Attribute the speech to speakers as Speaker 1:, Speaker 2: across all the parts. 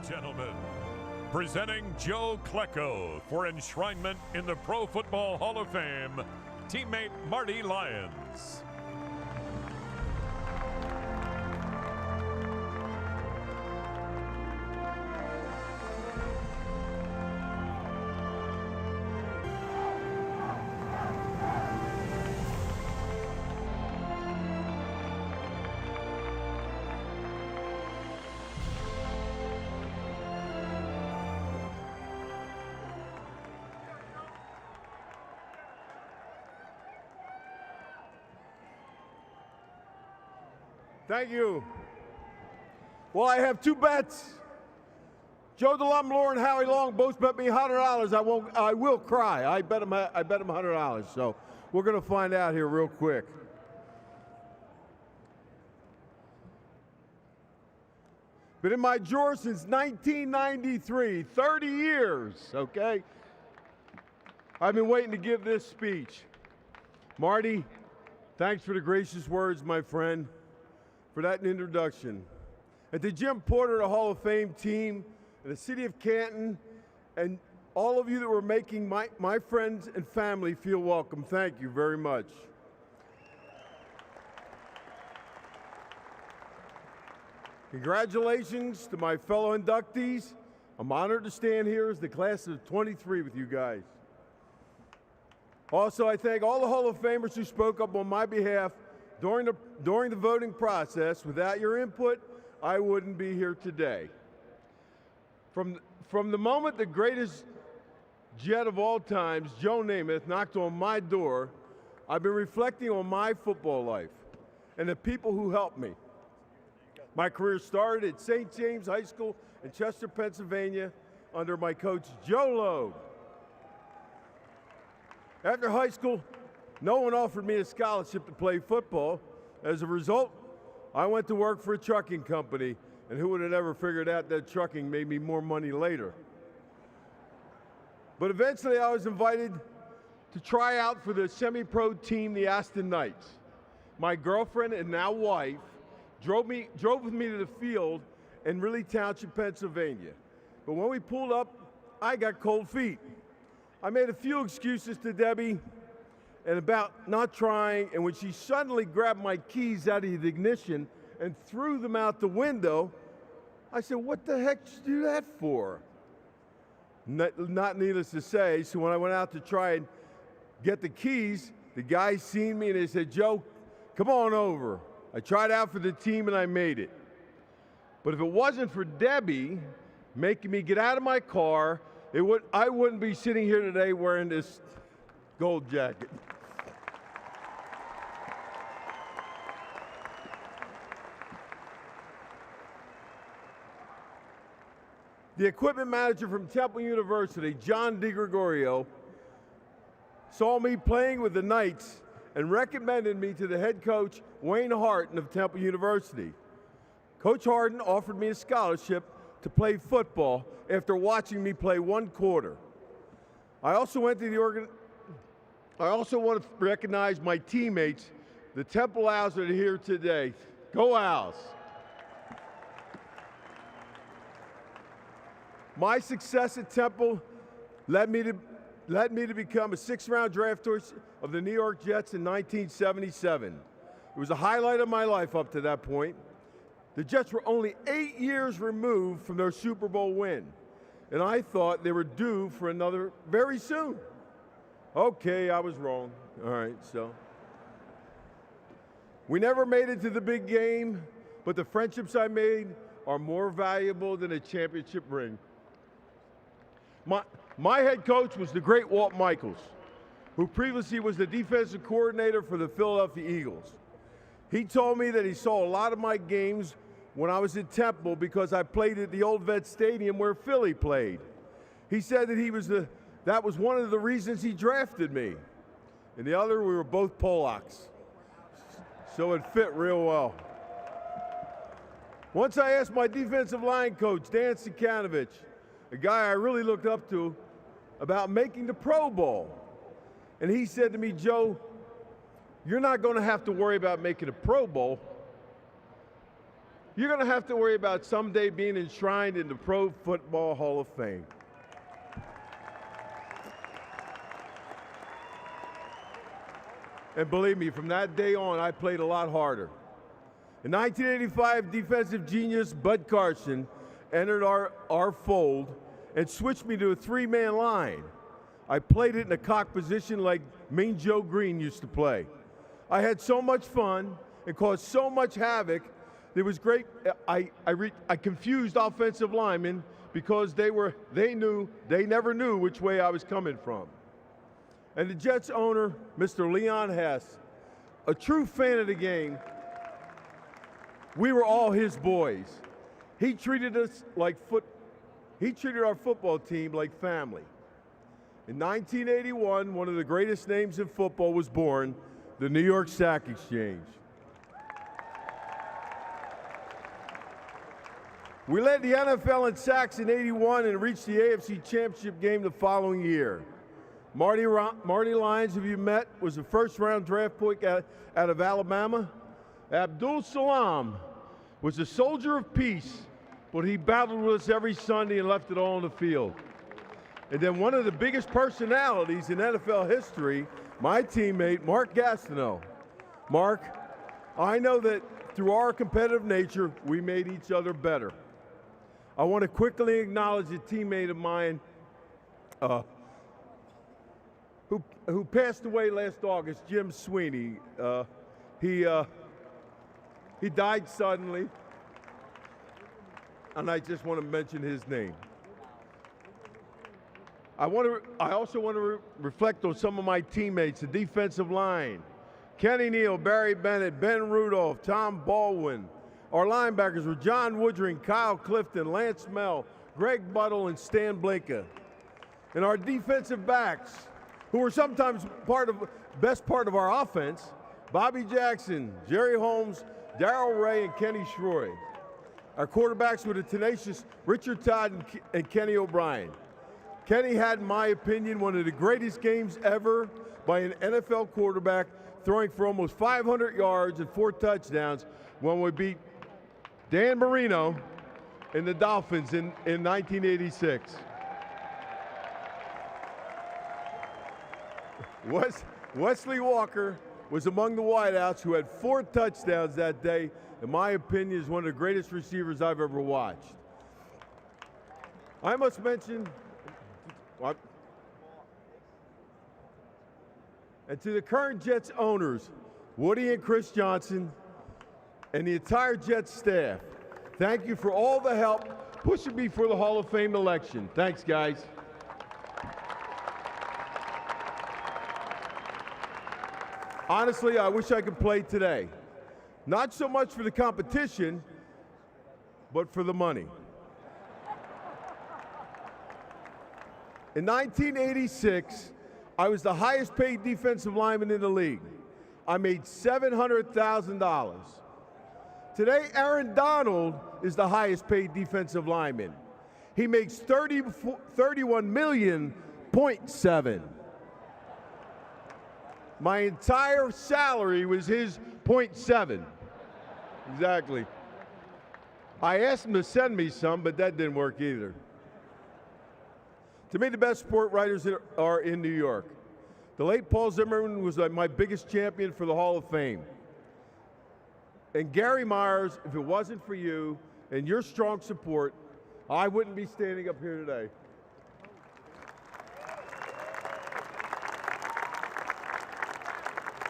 Speaker 1: gentlemen, presenting Joe Klecko for enshrinement in the Pro Football Hall of Fame, teammate Marty Lyons.
Speaker 2: Thank you. Well, I have two bets. Joe DeLumlor and Howie Long both bet me $100. I will cry. I bet them $100. So we're going to find out here real quick. Been in my drawer since 1993, 30 years, okay? I've been waiting to give this speech. Marty, thanks for the gracious words, my friend, for that introduction. And to Jim Porter, the Hall of Fame team, and the city of Canton, and all of you that were making my friends and family feel welcome, thank you very much. Congratulations to my fellow inductees. I'm honored to stand here as the class of 23 with you guys. Also, I thank all the Hall of Famers who spoke up on my behalf during the voting process. Without your input, I wouldn't be here today. From the moment the greatest Jet of all times, Joe Namath, knocked on my door, I've been reflecting on my football life and the people who helped me. My career started at St. James High School in Chester, Pennsylvania, under my coach, Joe Loeb. After high school, no one offered me a scholarship to play football. As a result, I went to work for a trucking company, and who would have ever figured out that trucking made me more money later? But eventually I was invited to try out for the semi-pro team, the Aston Knights. My girlfriend and now wife drove with me to the field in Ridley Township, Pennsylvania. But when we pulled up, I got cold feet. I made a few excuses to Debbie and about not trying, and when she suddenly grabbed my keys out of the ignition and threw them out the window, I said, "What the heck did you do that for?" Not needless to say, so when I went out to try and get the keys, the guys seen me and they said, "Joe, come on over." I tried out for the team and I made it. But if it wasn't for Debbie making me get out of my car, I wouldn't be sitting here today wearing this gold jacket. The equipment manager from Temple University, John DiGregorio, saw me playing with the Knights and recommended me to the head coach, Wayne Harden of Temple University. Coach Harden offered me a scholarship to play football after watching me play one quarter. I also want to recognize my teammates, the Temple Owls that are here today. Go Owls! My success at Temple led me to become a sixth-round draft choice of the New York Jets in 1977. It was a highlight of my life up to that point. The Jets were only 8 years removed from their Super Bowl win, and I thought they were due for another very soon. Okay, I was wrong. All right, so. We never made it to the big game, but the friendships I made are more valuable than a championship ring. My head coach was the great Walt Michaels, who previously was the defensive coordinator for the Philadelphia Eagles. He told me that he saw a lot of my games when I was at Temple because I played at the old Vet Stadium where Philly played. He said that that was one of the reasons he drafted me. And the other, we were both Polacks. So it fit real well. Once I asked my defensive line coach, Dan Sikanovich, a guy I really looked up to, about making the Pro Bowl. And he said to me, "Joe, you're not going to have to worry about making a Pro Bowl. you're going to have to worry about someday being enshrined in the Pro Football Hall of Fame. And believe me, from that day on, I played a lot harder. In 1985, defensive genius Bud Carson entered our fold and switched me to a three-man line. I played it in a cock position like Mean Joe Green used to play. I had so much fun and caused so much havoc. It was great. I confused offensive linemen because they never knew which way I was coming from. And the Jets owner, Mr. Leon Hess, a true fan of the game, we were all his boys. He treated us like he treated our football team like family. In 1981, one of the greatest names in football was born, the New York Stock Exchange. We led the NFL in sacks in '81 and reached the AFC Championship game the following year. Marty Lyons, who you met, was a first-round draft pick out of Alabama. Abdul Salam was a soldier of peace, but he battled with us every Sunday and left it all on the field. And then one of the biggest personalities in NFL history, my teammate, Mark Gastineau. Mark, I know that through our competitive nature, we made each other better. I want to quickly acknowledge a teammate of mine who passed away last August, Jim Sweeney. He died suddenly, and I just want to mention his name. I also want to reflect on some of my teammates, the defensive line. Kenny Neal, Barry Bennett, Ben Rudolph, Tom Baldwin. Our linebackers were John Woodring, Kyle Clifton, Lance Mell, Greg Buttle, and Stan Blinka. And our defensive backs, who were sometimes best part of our offense, Bobby Jackson, Jerry Holmes, Darrell Ray, and Kenny Schroy. Our quarterbacks were the tenacious Richard Todd and Kenny O'Brien. Kenny had, in my opinion, one of the greatest games ever by an NFL quarterback, throwing for almost 500 yards and 4 touchdowns when we beat Dan Marino and the Dolphins in 1986. Wesley Walker was among the wideouts who had 4 touchdowns that day. In my opinion, is one of the greatest receivers I've ever watched. I must mention, and to the current Jets owners, Woody and Chris Johnson, and the entire Jets staff, thank you for all the help pushing me for the Hall of Fame election. Thanks, guys. Honestly, I wish I could play today. Not so much for the competition, but for the money. In 1986, I was the highest paid defensive lineman in the league. I made $700,000. Today, Aaron Donald is the highest paid defensive lineman. He makes $31.7 million. My entire salary was his 0.7. Exactly. I asked him to send me some, but that didn't work either. To me, the best sport writers are in New York. The late Paul Zimmerman was my biggest champion for the Hall of Fame. And Gary Myers, if it wasn't for you and your strong support, I wouldn't be standing up here today.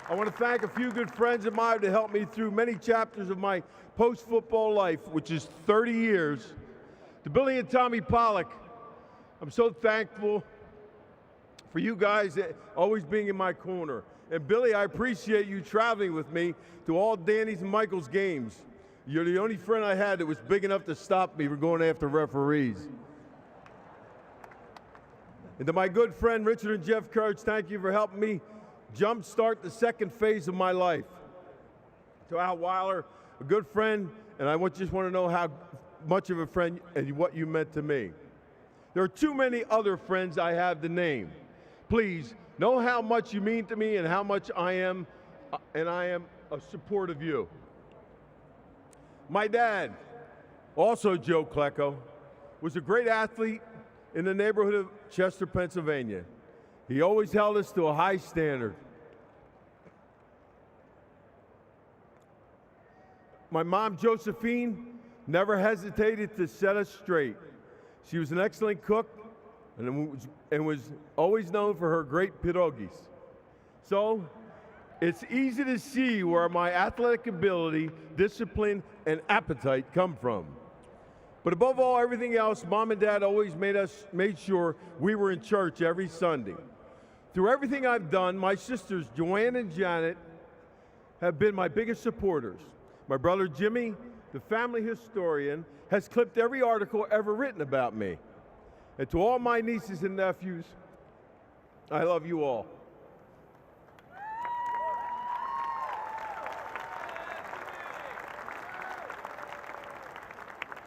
Speaker 2: I want to thank a few good friends of mine to help me through many chapters of my post-football life, which is 30 years. To Billy and Tommy Pollock, I'm so thankful for you guys always being in my corner. And Billy, I appreciate you traveling with me to all Danny's and Michael's games. You're the only friend I had that was big enough to stop me from going after referees. And to my good friend Richard and Jeff Kurtz, thank you for helping me jumpstart the second phase of my life. To Al Weiler, a good friend, and I just want to know how much of a friend and what you meant to me. There are too many other friends I have to name. Please know how much you mean to me and how much I am a support of you. My dad, also Joe Klecko, was a great athlete in the neighborhood of Chester, Pennsylvania. He always held us to a high standard. My mom, Josephine, never hesitated to set us straight. She was an excellent cook and was always known for her great pierogies. So, it's easy to see where my athletic ability, discipline, and appetite come from. But above all, everything else, Mom and Dad always made sure we were in church every Sunday. Through everything I've done, my sisters, Joanne and Janet, have been my biggest supporters. My brother Jimmy, the family historian, has clipped every article ever written about me. And to all my nieces and nephews, I love you all.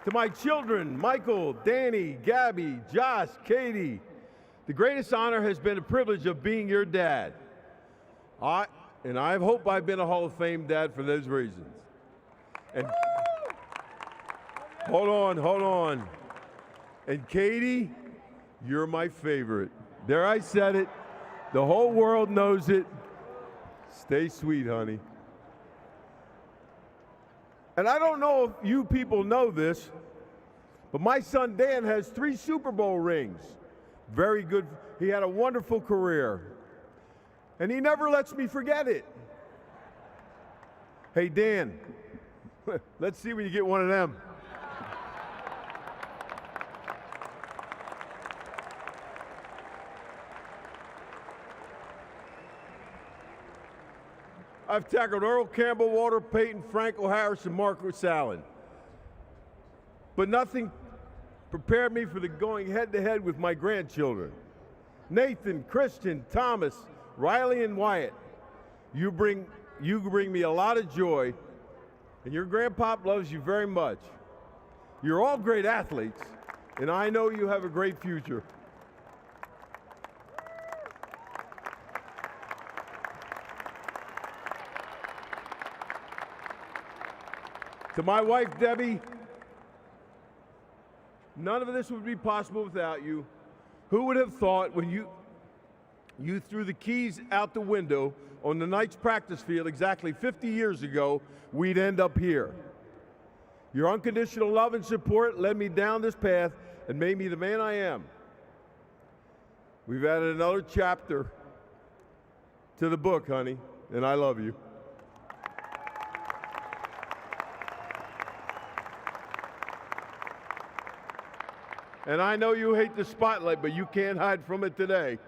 Speaker 2: To my children, Michael, Danny, Gabby, Josh, Katie, the greatest honor has been the privilege of being your dad. I hope I've been a Hall of Fame dad for those reasons. And hold on. And Katie, you're my favorite. There, I said it. The whole world knows it. Stay sweet, honey. And I don't know if you people know this, but my son Dan has 3 Super Bowl rings. Very good. He had a wonderful career. And he never lets me forget it. Hey, Dan, let's see when you get one of them. I've tackled Earl Campbell, Walter Payton, Franco Harris, and Marcus Allen. But nothing prepared me for the going head-to-head with my grandchildren. Nathan, Christian, Thomas, Riley, and Wyatt. You bring me a lot of joy, and your grandpop loves you very much. You're all great athletes, and I know you have a great future. To my wife, Debbie, none of this would be possible without you. Who would have thought when you threw the keys out the window on the Knights practice field exactly 50 years ago, we'd end up here. Your unconditional love and support led me down this path and made me the man I am. We've added another chapter to the book, honey, and I love you. And I know you hate the spotlight, but you can't hide from it today.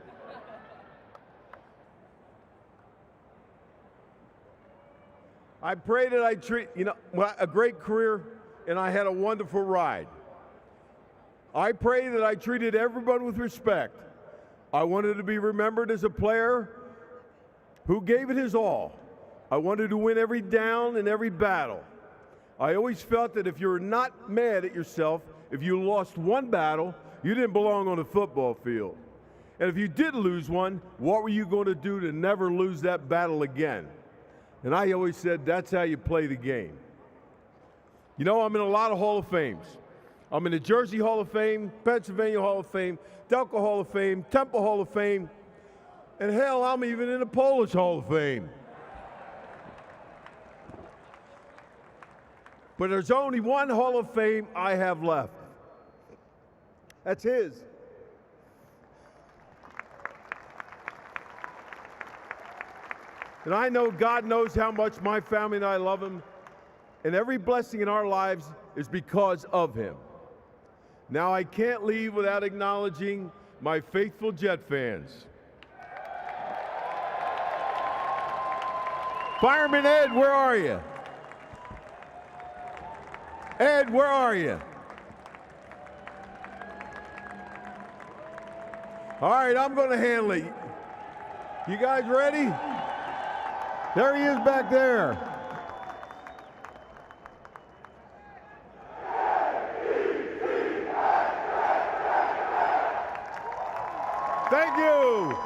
Speaker 2: I pray that I treat, a great career, and I had a wonderful ride. I pray that I treated everyone with respect. I wanted to be remembered as a player who gave it his all. I wanted to win every down and every battle. I always felt that if you're not mad at yourself, if you lost one battle, you didn't belong on the football field. And if you did lose one, what were you going to do to never lose that battle again? And I always said that's how you play the game. I'm in a lot of Hall of Fames. I'm in the Jersey Hall of Fame, Pennsylvania Hall of Fame, Delco Hall of Fame, Temple Hall of Fame, and hell, I'm even in the Polish Hall of Fame. But there's only one Hall of Fame I have left. That's his. And I know God knows how much my family and I love him, and every blessing in our lives is because of him. Now I can't leave without acknowledging my faithful Jet fans. Fireman Ed, where are you? Ed, where are you? All right, I'm going to handle it. You guys ready? There he is back there. Thank you.